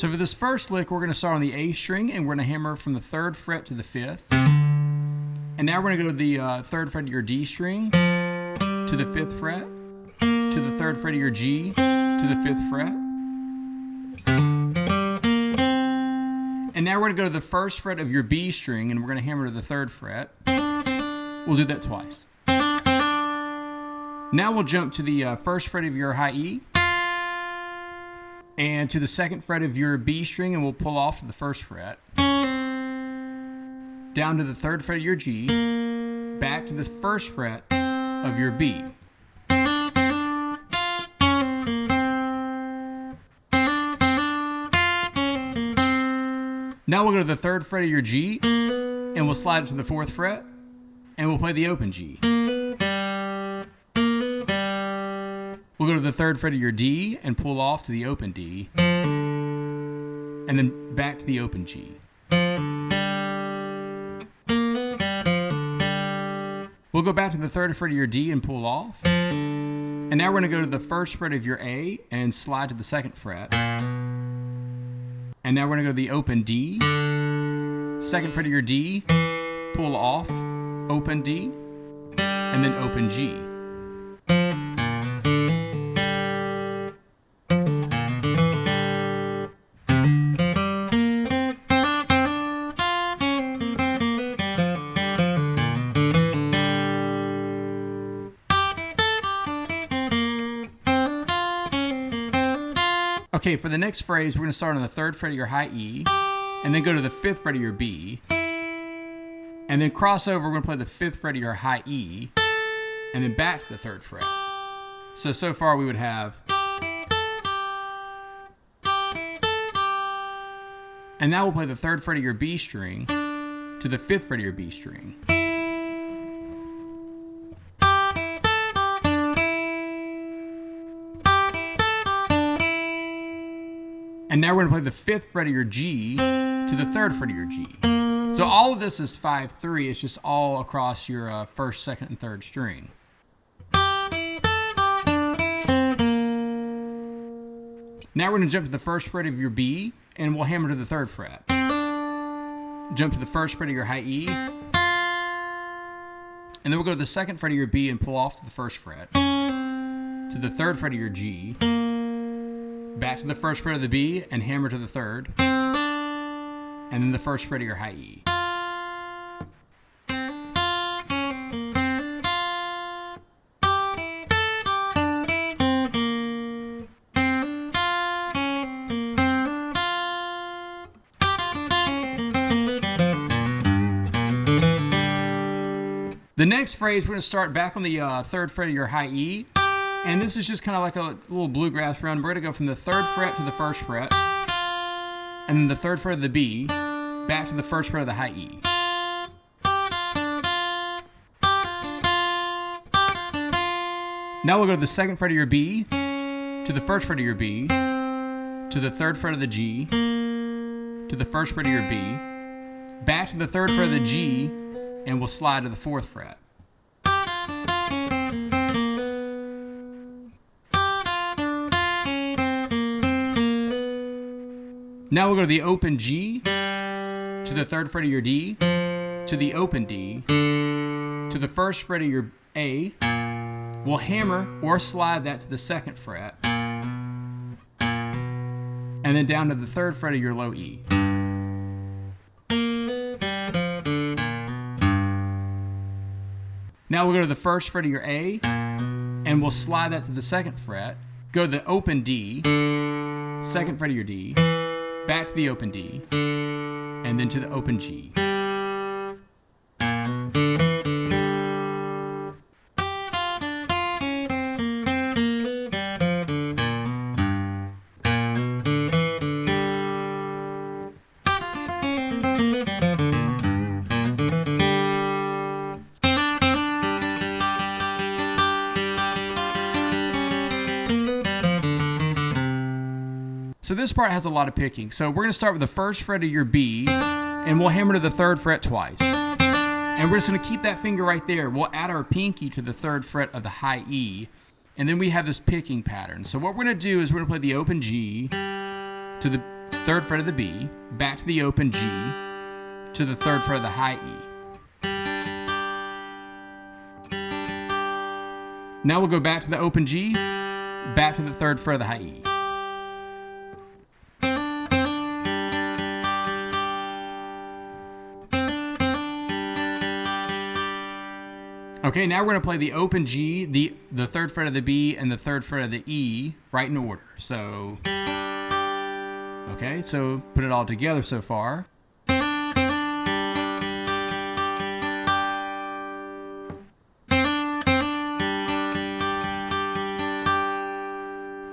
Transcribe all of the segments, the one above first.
So for this first lick, we're going to start on the A string, and we're going to hammer from the 3rd fret to the 5th. And now we're going to go to the 3rd fret of your D string, to the 5th fret, to the 3rd fret of your G, to the 5th fret. And now we're going to go to the 1st fret of your B string, and we're going to hammer to the 3rd fret. We'll do that twice. Now we'll jump to the 1st fret of your high E, and to the 2nd fret of your B string, and we'll pull off to the 1st fret. Down to the 3rd fret of your G, back to the 1st fret of your B. Now we'll go to the 3rd fret of your G, and we'll slide it to the 4th fret, and we'll play the open G. We'll go to the 3rd fret of your D and pull off to the open D, and then back to the open G. We'll go back to the 3rd fret of your D and pull off. And now we're going to go to the 1st fret of your A and slide to the 2nd fret. And now we're going to go to the open D, 2nd fret of your D, pull off, open D, and then open G. Okay, for the next phrase, we're going to start on the 3rd fret of your high E, and then go to the 5th fret of your B, and then cross over, we're going to play the 5th fret of your high E, and then back to the 3rd fret. So far we would have, and now we'll play the 3rd fret of your B string to the 5th fret of your B string. And now we're going to play the 5th fret of your G to the 3rd fret of your G. So all of this is 5-3. It's just all across your 1st, 2nd, and 3rd string. Now we're going to jump to the 1st fret of your B, and we'll hammer to the 3rd fret. Jump to the 1st fret of your high E, and then we'll go to the 2nd fret of your B and pull off to the 1st fret, to the 3rd fret of your G, back to the 1st fret of the B and hammer to the 3rd, and then the 1st fret of your high E. The next phrase, we're going to start back on the 3rd fret of your high E. And this is just kind of like a little bluegrass run. We're going to go from the 3rd fret to the 1st fret, and then the 3rd fret of the B, back to the 1st fret of the high E. Now we'll go to the 2nd fret of your B, to the 1st fret of your B, to the 3rd fret of the G, to the 1st fret of your B, back to the 3rd fret of the G, and we'll slide to the 4th fret. Now we'll go to the open G, to the 3rd fret of your D, to the open D, to the 1st fret of your A. We'll hammer or slide that to the 2nd fret, and then down to the 3rd fret of your low E. Now we'll go to the 1st fret of your A, and we'll slide that to the 2nd fret, go to the open D, 2nd fret of your D, back to the open D, and then to the open G. So this part has a lot of picking. So we're going to start with the 1st fret of your B, and we'll hammer to the 3rd fret twice. And we're just going to keep that finger right there. We'll add our pinky to the 3rd fret of the high E, and then we have this picking pattern. So what we're going to do is we're going to play the open G to the third fret of the B, back to the open G, to the third fret of the high E. Now we'll go back to the open G, back to the third fret of the high E. Okay, now we're going to play the open G, the third fret of the B, and the third fret of the E right in order. So, okay, so put it all together so far.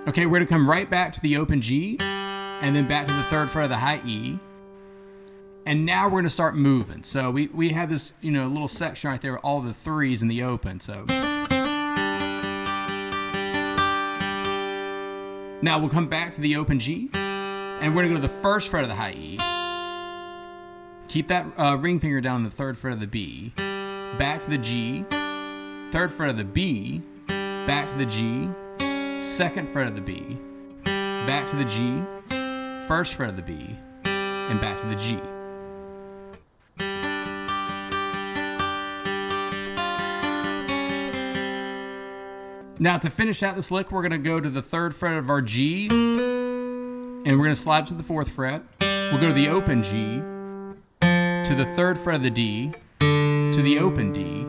Okay, we're going to come right back to the open G, and then back to the third fret of the high E. And now we're going to start moving. So we have this, little section right there with all the threes in the open. So now we'll come back to the open G, and we're going to go to the first fret of the high E. Keep that ring finger down on the third fret of the B. Back to the G, third fret of the B, back to the G, second fret of the B, back to the G, first fret of the B, and back to the G. Now to finish out this lick, we're going to go to the third fret of our G, and we're going to slide to the fourth fret. We'll go to the open G, to the third fret of the D, to the open D.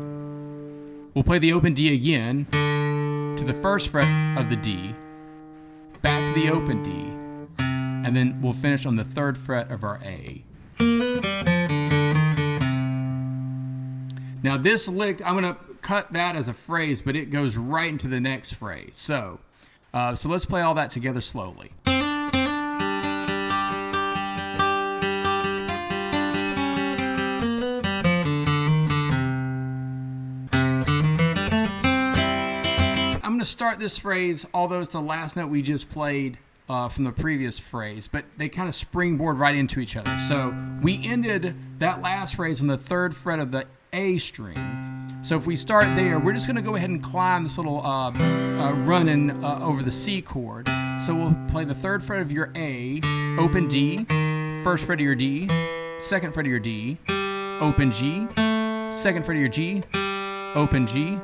We'll play the open D again, to the first fret of the D, back to the open D, and then we'll finish on the third fret of our A. Now this lick, I'm going to cut that as a phrase, but it goes right into the next phrase. So let's play all that together slowly. I'm going to start this phrase, although it's the last note we just played from the previous phrase, but they kind of springboard right into each other. So we ended that last phrase on the third fret of the A string. So if we start there, we're just going to go ahead and climb this little running over the C chord. So we'll play the third fret of your A, open D, first fret of your D, second fret of your D, open G, second fret of your G, open G,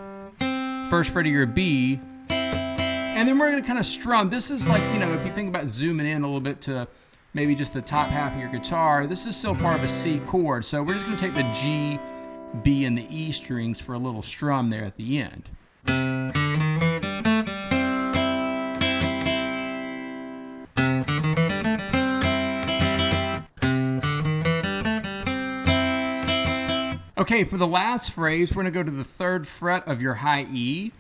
first fret of your B, and then we're going to kind of strum. This is like, if you think about zooming in a little bit to maybe just the top half of your guitar, this is still part of a C chord. So we're just going to take the G, B, and the E strings for a little strum there at the end. Okay, for the last phrase, we're going to go to the third fret of your high E,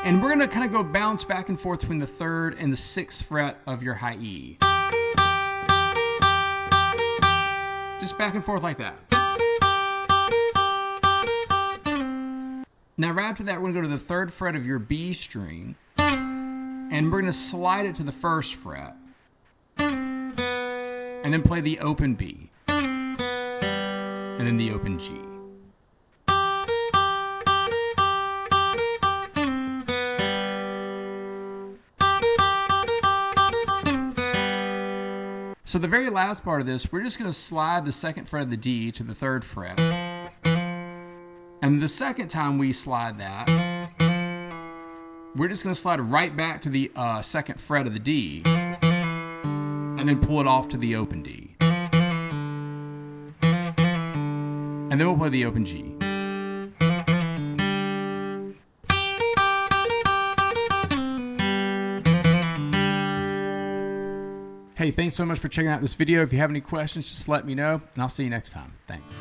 and we're going to kind of go bounce back and forth between the third and the sixth fret of your high E. Just back and forth like that. Now right after that, we're going to go to the third fret of your B string, and we're going to slide it to the first fret, and then play the open B, and then the open G. So the very last part of this, we're just going to slide the second fret of the D to the third fret. And the second time we slide that, we're just going to slide right back to the second fret of the D, and then pull it off to the open D. And then we'll play the open G. Hey, thanks so much for checking out this video. If you have any questions, just let me know, and I'll see you next time. Thanks.